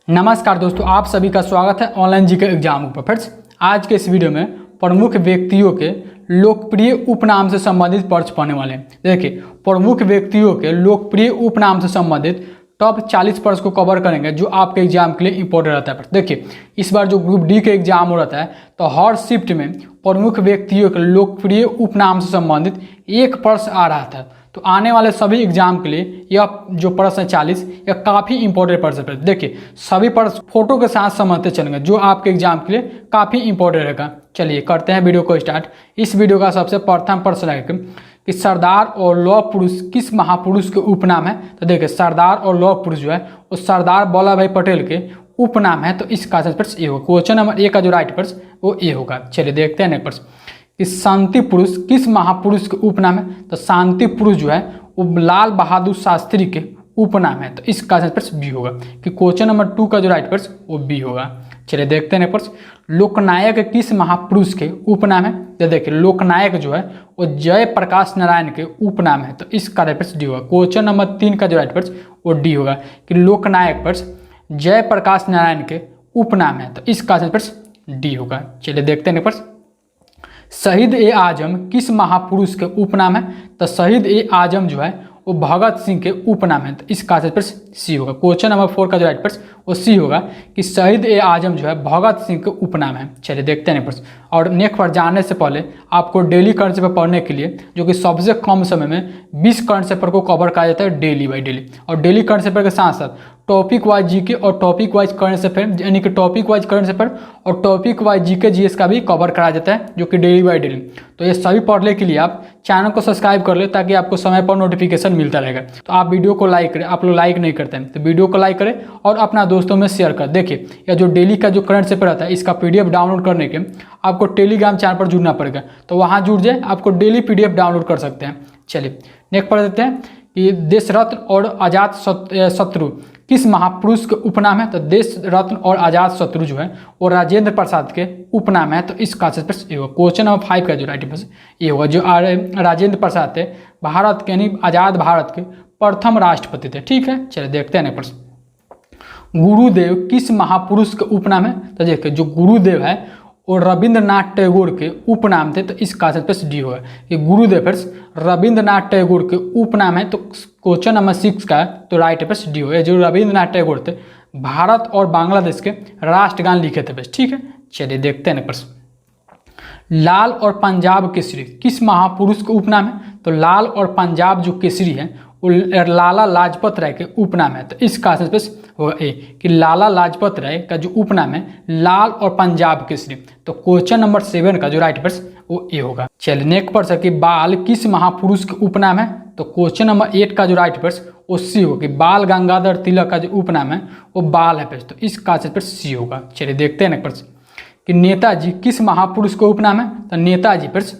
नमस्कार दोस्तों, आप सभी का स्वागत है ऑनलाइन जीके एग्जाम पर। फ्रेंड्स, आज के इस वीडियो में प्रमुख व्यक्तियों के लोकप्रिय उपनाम से संबंधित प्रश्न पढ़ने वाले हैं। देखिए, प्रमुख व्यक्तियों के लोकप्रिय उपनाम से संबंधित टॉप 40 प्रश्न को कवर करेंगे जो आपके एग्जाम के लिए इंपॉर्टेंट रहता है। देखिए, इस बार जो ग्रुप डी के एग्जाम हो रहा है तो हर शिफ्ट में प्रमुख व्यक्तियों के लोकप्रिय उपनाम से संबंधित एक प्रश्न आ रहा था। तो आने वाले सभी एग्जाम के लिए यह जो प्रश्न है 40 यह काफ़ी इंपॉर्टेंट प्रश्न है। देखिए, सभी प्रश्न फोटो के साथ समझते चलेंगे जो आपके एग्जाम के लिए काफ़ी इंपॉर्टेंट रहेगा। चलिए करते हैं वीडियो को स्टार्ट। इस वीडियो का सबसे प्रथम प्रश्न है कि सरदार और लौह पुरुष किस महापुरुष के उपनाम है। तो देखिए, सरदार और लौह पुरुष जो है वो सरदार वल्लभ भाई पटेल के उपनाम है। तो इसका प्रश्न ए होगा। क्वेश्चन नंबर ए का जो राइट प्रश्न वो ए होगा। चलिए देखते हैं नेक्स्ट प्रश्न कि शांति पुरुष किस महापुरुष के उपनाम है। तो शांति पुरुष जो है वो लाल बहादुर शास्त्री के उपनाम है। तो इसका प्रश्न बी होगा कि क्वेश्चन नंबर 2 का जो राइट प्रश्न वो बी होगा। चलिए देखते हैं प्रश्न लोकनायक किस महापुरुष के उपनाम है। तो देखिए, लोकनायक जो है वो जय प्रकाश नारायण के उपनाम है। तो इसका राइट प्रश्न डी होगा। क्वेश्चन नंबर 3 का जो राइट प्रश्न वो डी होगा कि लोकनायक प्रश्न जय प्रकाश नारायण के उपनाम है। तो इसका प्रश्न डी होगा। चलिए देखते हैं प्रश्न शहीद ए आजम किस महापुरुष के उपनाम है। तो शहीद ए आजम जो है वो भगत सिंह के उपनाम है। तो इसका प्रश्न सी होगा। क्वेश्चन नंबर 4 का जो राइट प्रश्न वो सी होगा कि शहीद ए आजम जो है भगत सिंह के उपनाम है। चलिए देखते हैं प्रश्न। और नेक्स्ट पर जाने से पहले आपको डेली करंट पेपर पढ़ने के लिए जो कि सबसे कम समय में 20 करंट पेपर को कवर किया जाता है डेली बाई डेली। और डेली करंट पेपर के साथ साथ टॉपिक वाइज जीके और टॉपिक वाइज करंट अफेयर यानी कि टॉपिक वाइज करंट अफेयर और टॉपिक वाइज जीके जीएस का भी कवर कराया जाता है जो कि डेली बाई डेली। तो ये सभी पढ़ने के लिए आप चैनल को सब्सक्राइब कर ले ताकि आपको समय पर नोटिफिकेशन मिलता रहेगा। तो आप वीडियो को लाइक करें। आप लोग लाइक नहीं करते हैं तो वीडियो को लाइक करें और अपना दोस्तों में शेयर कर। देखिए, यह जो डेली का जो करंट अफेयर रहता है इसका पीडीएफ डाउनलोड करने के आपको टेलीग्राम चैनल पर जुड़ना पड़ेगा। तो वहाँ जुड़ जाए, आपको डेली पीडीएफ डाउनलोड कर सकते हैं। चलिए नेक्स्ट पढ़ देते हैं कि देश रत्न और आजाद शत्रु किस महापुरुष के उपनाम है। तो देश रत्न और आजाद शत्रु जो है वो राजेंद्र प्रसाद के उपनाम है। तो इसका प्रश्न ये होगा। क्वेश्चन नंबर 5 का जो राइट प्रश्न ये होगा। जो राजेंद्र प्रसाद थे भारत के यानी आजाद भारत के प्रथम राष्ट्रपति थे। ठीक है, चलिए देखते हैं प्रश्न गुरुदेव किस महापुरुष के उपनाम है। तो देखिए, जो गुरुदेव है और रविंद्रनाथ टैगोर के उपनाम थे। तो इसका प्रश्न डी होगा कि गुरुदेव रविंद्रनाथ टैगोर के उपनाम है। तो क्वेश्चन नंबर 6 का तो राइट प्रश्न डी होगा। जो रविंद्रनाथ टैगोर थे भारत और बांग्लादेश के राष्ट्रगान लिखे थे बस। ठीक है, चलिए देखते हैं प्रश्न लाल और पंजाब केसरी किस महापुरुष के उपनाम है। तो लाल और पंजाब जो केसरी है वो लाला लाजपत राय के उपनाम है। तो इसका प्रश्न होगा ए कि लाला लाजपत राय का जो उपनाम है लाल और पंजाब केसरी। तो क्वेश्चन नंबर 7 का जो राइट प्रश्न वो ए होगा। चलिए नेक्स्ट प्रश्न कि बाल किस महापुरुष के उपनाम है। तो क्वेश्चन नंबर 8 का जो राइट प्रश्न वो सी होगा कि बाल गंगाधर तिलक का जो उपनाम है वो बाल है। तो इसका प्रश्न सी होगा। चलिए देखते हैं प्रश्न कि नेताजी किस महापुरुष के उपनाम है। तो नेताजी प्रश्न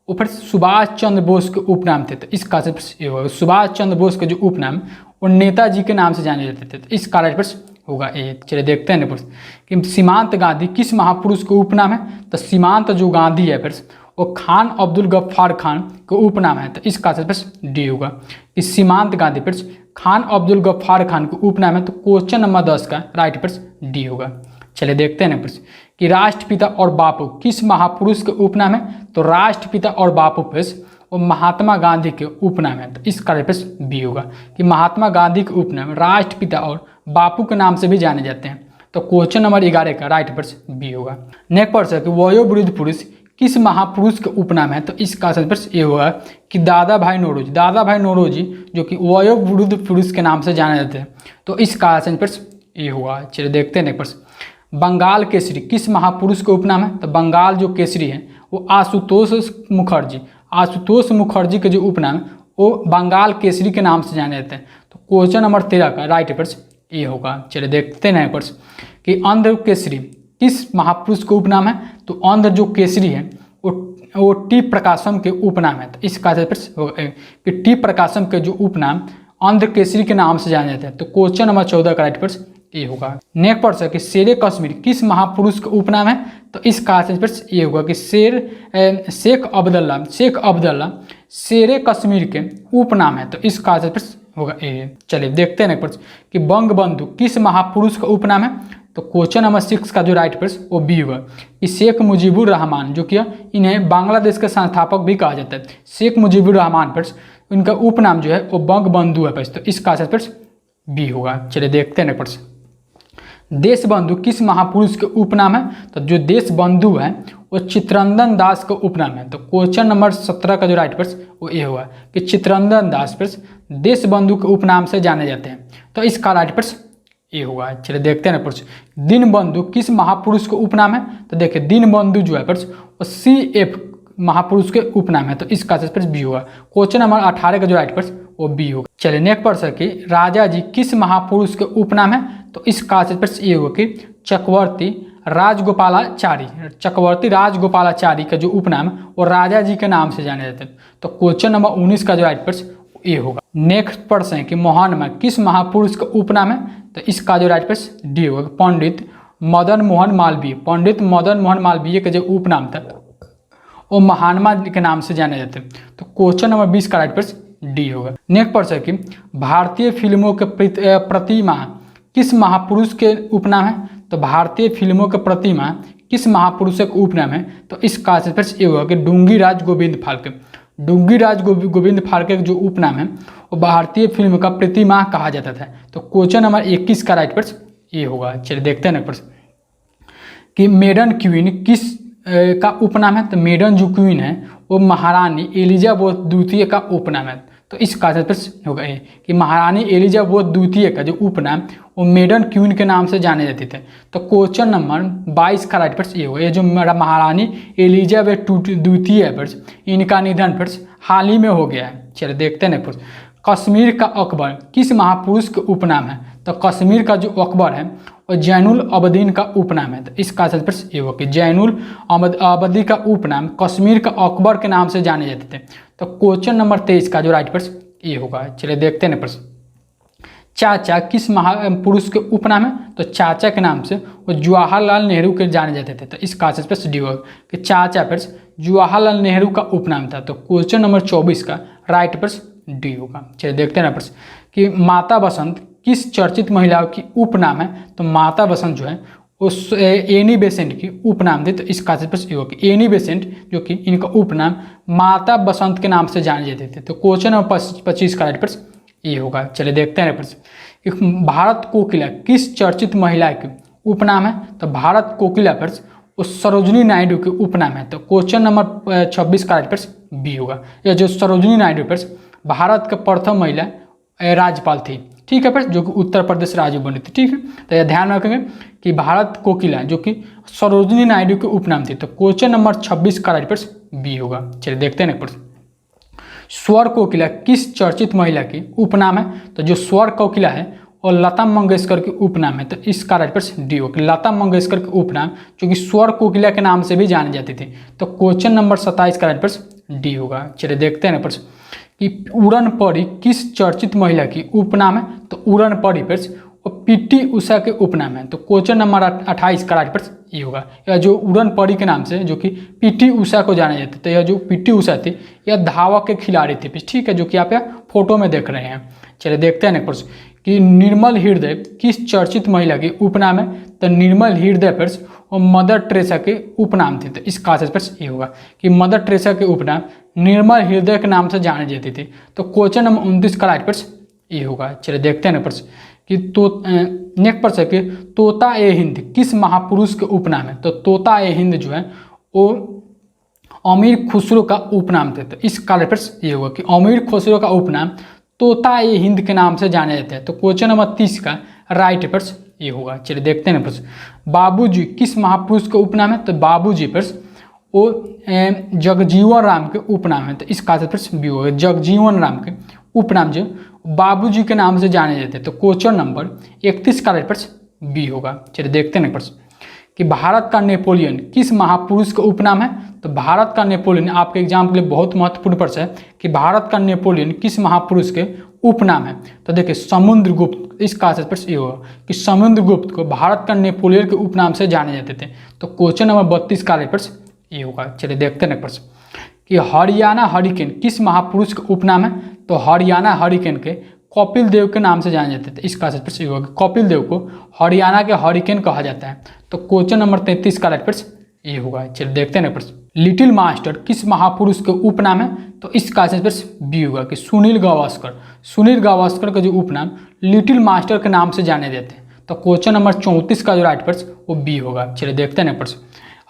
ऊपर सुभाष चंद्र बोस के उपनाम थे। तो इसका प्रश्न ये होगा। सुभाष चंद्र बोस के जो उपनाम और नेताजी के नाम से जाने जाते थे। तो इसका राइट प्रश्न होगा ए। चलिए देखते हैं प्रश्न कि सीमांत गांधी किस महापुरुष के उपनाम है। तो सीमांत जो गांधी है प्रश्न वो खान अब्दुल गफ्फार खान के उपनाम है। तो इसका प्रश्न डी होगा कि सीमांत गांधी प्रश्न खान अब्दुल गफ्फार खान के उपनाम है। तो क्वेश्चन नंबर 10 का राइट प्रश्न डी होगा। चलिए देखते हैं प्रश्न कि राष्ट्रपिता और बापू किस महापुरुष के उपनाम है। तो राष्ट्रपिता और बापू प्रश्न वो महात्मा गांधी के उपनाम है। तो इसका प्रश्न बी होगा कि महात्मा गांधी के उपनाम राष्ट्रपिता और बापू के नाम से भी जाने जाते हैं। तो क्वेश्चन नंबर 11 का राइट प्रश्न बी होगा। नेक्स्ट प्रश्न है कि वयोवृद्ध पुरुष किस महापुरुष के उपनाम है। तो इसका प्रश्न ये होगा कि दादा भाई नौरोजी। दादा भाई नौरोजी जो कि वयोवृद्ध पुरुष के नाम से जाने जाते हैं। तो इसका प्रश्न ये होगा। चलिए देखते हैं प्रश्न बंगाल केसरी किस महापुरुष के उपनाम है। तो बंगाल जो केसरी है वो आशुतोष मुखर्जी। आशुतोष मुखर्जी के जो उपनाम है वो बंगाल केसरी के नाम से जाने जाते हैं। तो क्वेश्चन नंबर 13 का राइट प्रश्न ये होगा। चलिए देखते हैं प्रश्न कि आंध्र केसरी किस महापुरुष के उपनाम है। तो आंध्र जो केसरी है वो टी प्रकाशम के उपनाम है। तो इसका प्रश्न होगा कि टी प्रकाशम के जो उपनाम आंध्र केसरी के नाम से जाने जाते हैं। तो क्वेश्चन नंबर 14 का राइट प्रश्न ये होगा। नेक्स्ट प्रश्न कि शेर कश्मीर किस महापुरुष का उपनाम है। तो इसका प्रश्न ये होगा कि शेख अब्दुल्ला शेर कश्मीर के उपनाम है। तो इसका प्रश्न होगा ए। चलिए देखते हैं नेक्स्ट प्रश्न कि बंगबंधु किस महापुरुष का उपनाम है। तो क्वेश्चन नंबर 6 का जो राइट प्रश्न वो बी होगा कि शेख मुजीबुर रहमान, जो कि इन्हें बांग्लादेश के संस्थापक भी कहा जाता है। शेख मुजीबुर रहमान प्रश्न इनका उपनाम जो है वो बंगबंधु है प्रश्न, तो इसका प्रश्न बी होगा। चलिए देखते हैं नेक्स्ट प्रश्न देशबंधु किस महापुरुष के उपनाम है। तो जो देशबंधु है वो चित्तरंजन दास का उपनाम है। तो क्वेश्चन नंबर 17 का जो राइट प्रश्न वो ये हुआ कि चित्तरंजन दास प्रश्न देशबंधु के उपनाम से जाने जाते हैं, तो इसका राइट प्रश्न ये होगा। चलिए देखते हैं प्रश्न दीनबंधु किस महापुरुष का उपनाम है। तो देखिए दीनबंधु जो है प्रश्न वो CF महापुरुष के उपनाम है, तो इसका प्रश्न बी होगा। क्वेश्चन नंबर 18 का जो राइट प्रश्न वो बी होगा। चलिए नेक्स्ट प्रश्न कि राजा जी किस महापुरुष के उपनाम है। तो इसका प्रश्न ये होगा कि चक्रवर्ती राजगोपालाचारी। चक्रवर्ती राजगोपालाचारी का जो उपनाम है वो राजा जी के नाम से जाने जाते हैं, तो क्वेश्चन नंबर 19 का जो राइट प्रश्न ये होगा। नेक्स्ट प्रश्न है कि महात्मा किस महापुरुष का उपनाम है। तो इसका जो राइट प्रश्न डी होगा। पंडित मदन मोहन मालवीय। पंडित मदन मोहन मालवीय का जो उपनाम था वो महात्मा के नाम से जाने जाते हैं, तो क्वेश्चन नंबर 20 का राइट प्रश्न डी होगा। नेक्स्ट प्रश्न है कि भारतीय फिल्मों के प्रतिमा किस महापुरुष के उपनाम है। तो भारतीय फिल्मों के प्रतिमा किस महापुरुष का उपनाम है। तो इसका प्रश्न ये होगा कि डूंगीराज गोविंद फाल्के। डूंगीराज गोविंद फाल्के का जो उपनाम है वो भारतीय फिल्म का प्रतिमा कहा जाता था, तो क्वेश्चन नंबर 21 का राइट प्रश्न ये होगा। चलिए देखते हैं ना प्रश्न कि मेडन क्वीन किस का उपनाम है। तो मेडन जो क्वीन है वो महारानी एलिजाबेथ द्वितीय का उपनाम है, तो इसका प्रश्न होगा ये कि महारानी एलिजाबेथ द्वितीय का जो उपनाम वो मेडन क्वीन के नाम से जाने जाते थे, तो क्वेश्चन नंबर 22 का राइट प्रश्न ये होगा। ये जो महारानी एलिजाबेथ द्वितीय है प्रश्न इनका निधन प्रश्न हाल ही में हो गया है। चलिए देखते हैं प्रश्न कश्मीर का अकबर किस महापुरुष के उपनाम है। तो कश्मीर का जो अकबर है और जैनुल अबदीन का उपनाम है, तो इसका प्रश्न ये होगा कि जैनुल अबदी का उपनाम कश्मीर का अकबर के नाम से जाने जाते थे, तो क्वेश्चन नंबर 23 का जो राइट प्रश्न ये होगा। चलिए देखते हैं प्रश्न चाचा किस महापुरुष के उपनाम है। तो चाचा के नाम से वो जवाहरलाल नेहरू के जाने जाते थे, तो इसका प्रश्न डी होगा कि चाचा प्रश्न जवाहरलाल नेहरू का उपनाम था, तो क्वेश्चन नंबर 24 का राइट प्रश्न डी होगा। चलिए देखते हैं प्रश्न कि माता बसंत किस चर्चित महिला की उपनाम है। तो माता बसंत जो है उस एनी बेसेंट की उपनाम थी, तो इसका प्रश्न ये होगा कि एनी बेसेंट जो कि इनका उपनाम माता बसंत के नाम से जाने जाते थे, तो क्वेश्चन नंबर 25 का राइट प्रश्न ये होगा। चलिए देखते हैं प्रश्न कि भारत कोकिला किस चर्चित महिला के उपनाम है। तो भारत कोकिला प्रश्न उस सरोजिनी नायडू के उपनाम है, तो क्वेश्चन नंबर 26 का राइट प्रश्न बी होगा। यह जो सरोजिनी नायडू प्रश्न भारत के प्रथम महिला राज्यपाल थी, ठीक है प्रश्न, जो कि उत्तर प्रदेश राज्य बनी थी, ठीक है। तो यह ध्यान रखेंगे कि भारत कोकिला जो कि सरोजिनी नायडू के उपनाम थी, तो क्वेश्चन नंबर 26 का राइट प्रश्न बी होगा। चलिए देखते हैं प्रश्न स्वर कोकिला किस चर्चित महिला की उपनाम है। तो जो स्वर कोकिला है और लता मंगेशकर के उपनाम है, तो इसका राइट प्रश्न डी होगा। लता मंगेशकर के उपनाम जो कि स्वर कोकिला के नाम से भी जाने जाती थी, तो क्वेश्चन नंबर 27 का राइट प्रश्न डी होगा। चलिए देखते हैं प्रश्न कि उड़न परी किस चर्चित महिला की उपनाम है। तो उड़न परी प्रश्न और PT उषा के उपनाम है, तो क्वेश्चन नंबर 28 का राइट प्रश्न ये होगा। यह जो उड़न परी के नाम से जो कि PT उषा को जाने जाते, तो यह जो PT उषा थी यह धावक के खिलाड़ी थी, ठीक है, जो कि आप यहाँ फोटो में देख रहे हैं। चलिए देखते हैं प्रश्न कि निर्मल हृदय किस चर्चित महिला की उपनाम है। तो निर्मल हृदय प्रश्न और मदर टेरेसा के उपनाम थे, तो इसका प्रश्न ये होगा कि मदर टेरेसा के उपनाम निर्मल हृदय के नाम से जाने जाती थी, तो क्वेश्चन नंबर 29 का राइट प्रश्न ये होगा। चलिए देखते हैं प्रश्न कि नेक्स्ट प्रश्न है कि तोता ए हिंद किस महापुरुष के उपनाम है। तो तोता ए हिंद जो है वो अमीर खुसरो का उपनाम थे, तो इसका प्रश्न ये होगा कि अमीर खुसरो का उपनाम तोता ए हिंद के नाम से जाने जाते हैं, तो क्वेश्चन नंबर 30 का राइट प्रश्न ये होगा। चलिए देखते हैं प्रश्न बाबूजी किस महापुरुष का उपनाम है। तो बाबूजी प्रश्न वो जगजीवन राम के उपनाम है, तो इसका प्रश्न भी होगा। जगजीवन राम के उपनाम जो बाबूजी के नाम से जाने जाते हैं, तो क्वेश्चन नंबर 31 का राइट प्रश्न बी होगा। चलिए देखते हैं प्रश्न कि भारत का नेपोलियन किस महापुरुष का उपनाम है। तो भारत का नेपोलियन आपके एग्जाम के लिए बहुत महत्वपूर्ण प्रश्न है कि भारत का नेपोलियन किस महापुरुष के उपनाम है। तो देखिए समुद्रगुप्त, इसका प्रश्न ये होगा कि समुद्रगुप्त को भारत का नेपोलियन के उपनाम से जाने जाते थे, तो क्वेश्चन नंबर 32 का प्रश्न ये होगा। चलिए देखते हैं प्रश्न कि हरियाणा हरिकेन किस महापुरुष का उपनाम है। तो हरियाणा हरिकेन के कपिल देव के नाम से जाने जाते थे। इसका सही प्रश्न होगा कपिल देव को हरियाणा के हरिकेन कहा जाता है। तो क्वेश्चन नंबर 33 का राइट प्रश्न ये होगा। चलिए देखते हैं ना प्रश्न, लिटिल मास्टर किस महापुरुष के उपनाम है? तो इसका सही प्रश्न बी होगा कि सुनील गावस्कर। सुनील गावस्कर का जो उपनाम लिटिल मास्टर के नाम से जाने जाते हैं। तो क्वेश्चन नंबर 34 का जो राइट प्रश्न वो बी होगा। चलिए देखते हैं ना प्रश्न,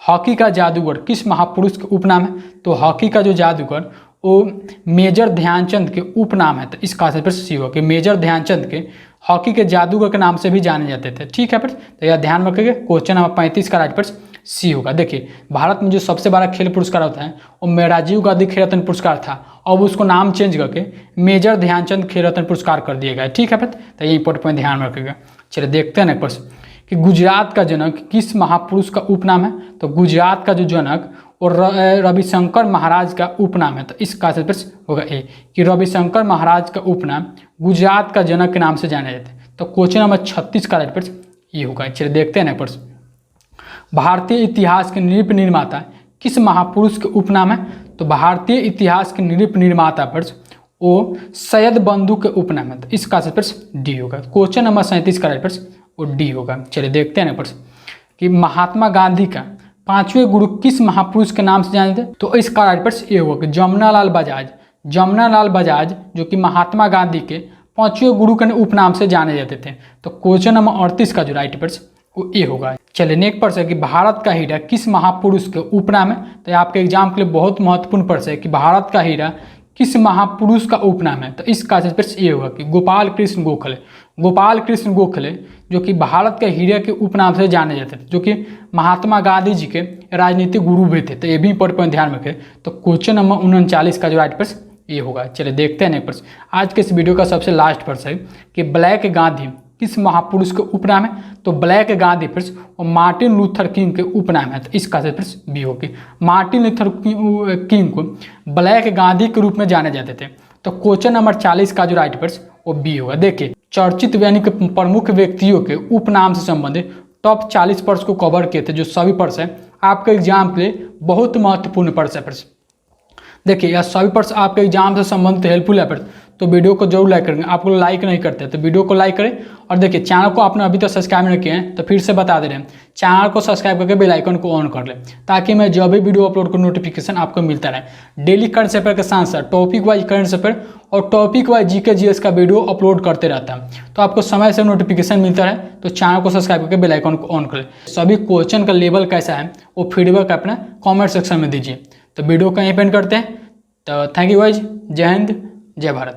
हॉकी का जादूगर किस महापुरुष के उपनाम है? तो हॉकी का जो जादूगर वो मेजर ध्यानचंद के उपनाम है। तो इसका सही प्रश्न सी होगा कि मेजर ध्यानचंद के हॉकी के जादूगर के नाम से भी जाने जाते थे। ठीक है प्रश्न, तो यह ध्यान रखेंगे। क्वेश्चन नंबर 35 का राइट प्रश्न सी होगा। देखिए भारत में जो सबसे बड़ा खेल पुरस्कार होता है वो राजीव गांधी खेल रत्न पुरस्कार था, अब उसको नाम चेंज करके मेजर ध्यानचंद खेल रत्न पुरस्कार कर दिया गया। ठीक है प्रश्न, तो ये इंपॉर्टेंट पॉइंट ध्यान रखेगा। चलिए देखते हैं ना प्रश्न कि गुजरात का जनक किस महापुरुष का उपनाम है? तो गुजरात का जो जनक और रविशंकर महाराज का उपनाम है। तो इसका सही प्रश्न होगा ए कि रविशंकर महाराज का उपनाम गुजरात का जनक के नाम से जाने जाते हैं। तो क्वेश्चन नंबर 36 का राइट प्रश्न ये होगा। चलिए देखते हैं ना प्रश्न, भारतीय इतिहास के नृप निर्माता किस महापुरुष के उपनाम है? तो भारतीय इतिहास के नृप निर्माता प्रश्न वो सैयद बंधु के उपनाम है। तो इसका सही प्रश्न डी होगा। क्वेश्चन नंबर 37 का राइट प्रश्न वो डी होगा। चलिए देखते हैं ना प्रश्न कि महात्मा गांधी का 5वें गुरु किस महापुरुष के नाम से जाने थे? तो इसका राइट प्रश्न ये होगा कि जमुनालाल बजाज। जमुनालाल बजाज जो कि महात्मा गांधी के 5वें गुरु के उपनाम से जाने जाते थे। तो क्वेश्चन नंबर 38 का जो राइट प्रश्न वो ये होगा। चलिए नेक्स्ट प्रश्न है कि भारत का हीरा किस महापुरुष के उपनाम है? तो आपके एग्जाम के लिए बहुत महत्वपूर्ण प्रश्न है कि भारत का हीरा किस महापुरुष का उपनाम है? तो इसका प्रश्न ये होगा कि गोपाल कृष्ण गोखले। गोपाल कृष्ण गोखले जो कि भारत के हीरे के उपनाम से जाने जाते थे, जो कि महात्मा गांधी जी के राजनीतिक गुरु भी थे। तो ये भी इंपॉर्टेंट पॉइंट ध्यान रखें। तो क्वेश्चन नंबर 39 का जो राइट प्रश्न ये होगा। चलिए देखते हैं नेक्स्ट प्रश्न, आज के इस वीडियो का सबसे लास्ट प्रश्न है कि ब्लैक गांधी किस महापुरुष के उपनाम है? तो ब्लैक गांधी प्रश्न और मार्टिन लूथर किंग के उपनाम है। तो इसका प्रश्न भी होगी। मार्टिन लूथर किंग को ब्लैक गांधी के रूप में जाने जाते थे। तो क्वेश्चन नंबर 40 का जो राइट प्रश्न वो बी होगा। देखिए चर्चित यानी कि प्रमुख व्यक्तियों के उपनाम से संबंधित टॉप 40 प्रश्न को कवर किए थे, जो सभी प्रश्न है आपके एग्जाम के लिए बहुत महत्वपूर्ण प्रश्न है। देखिए यह सभी प्रश्न आपके एग्जाम से संबंधित हेल्पफुल है, तो वीडियो को जरूर लाइक करेंगे। आप लोग लाइक नहीं करते तो वीडियो को लाइक करें। और देखिए चैनल को आपने अभी तक सब्सक्राइब नहीं किए हैं तो फिर से बता दे रहे हैं, चैनल को सब्सक्राइब करके बेल आइकन को ऑन कर लें ताकि मैं जब भी वीडियो अपलोड करूँ नोटिफिकेशन आपको मिलता रहे। डेली करंट अफेयर के साथ साथ टॉपिक वाइज करंट अफेयर और टॉपिक वाइज जीके जीएस का वीडियो अपलोड करते रहता है, तो आपको समय से नोटिफिकेशन मिलता रहे। तो चैनल को सब्सक्राइब करके बेल आइकन को ऑन कर लें। सभी क्वेश्चन का लेवल कैसा है वो फीडबैक अपना कॉमेंट सेक्शन में दीजिए। तो वीडियो को यहीं पे एंड करते हैं। तो थैंक यू गाइज, जय हिंद जय भारत।